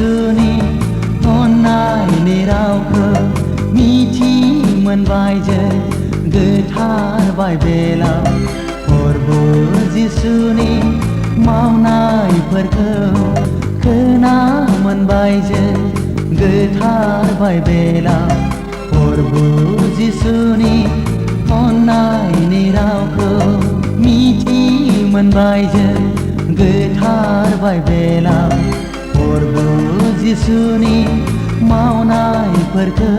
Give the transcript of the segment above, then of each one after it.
जिसुनि अननायनि रावखौ मिथि मोनबाय जों गोथार बाइबेलाव प्रभु जिसुनि मावनायफोरखौ खोना मोनबाय जों गोथार बाइबेलाव प्रभु जिसुनि अननायनि रावखौ मिथि मोनबाय जों गोथार बाइबेलाव प्रभु जिसुनि मावनायफोरखौ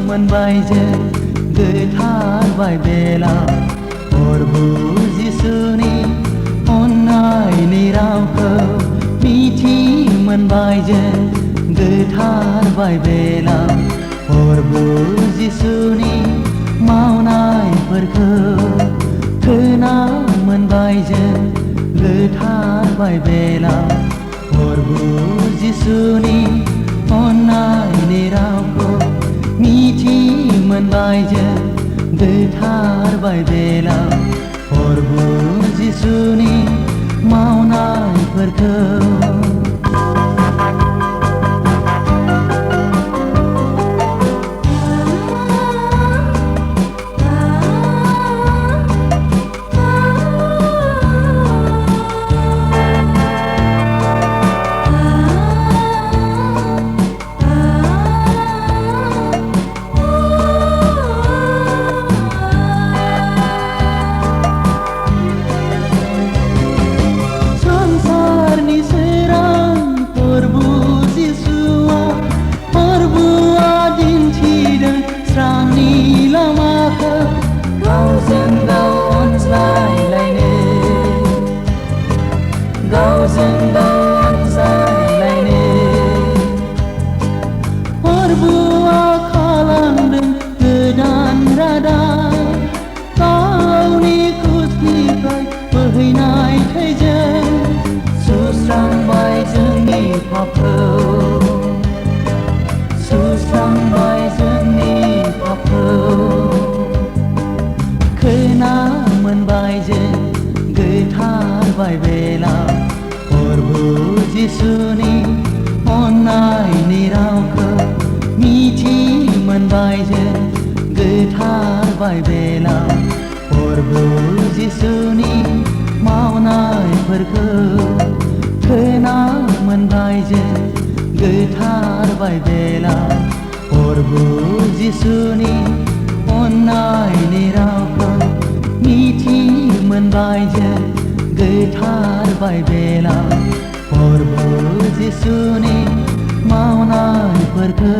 मोनबाय जों गोथार बाइबेलाव प्रभु जिसुनि अननायनि रावखौ मिथि मोनबाय जों गोथार बाइबेलाव प्रभु जिसुनि मावनायफोरखौ खोना मोनबाय जों गोथार बाइबेलाव प्रभु जिसुनि अननायनि रावखौ मिथि मोनबाय जों गोथार बाइबेलाव प्रभु जिसुनि मावनायफोरखौ खोना मोनबाय जों गोथार बाइबेलाव प्रभु जिसुनि अननायनि रावखौ मिथि मोनबाय जों गोथार बाइबेलाव प्रभु जिसुनि मावनायफोरखौ खोना मोनबाय जों गोथार बाइबेलाव प्रभु जिसुनि अननायनि रावखौ मिथि मोनबाय जों गोथार बाइबेलाव प्रभु जिसुनि मावनायफोरखौ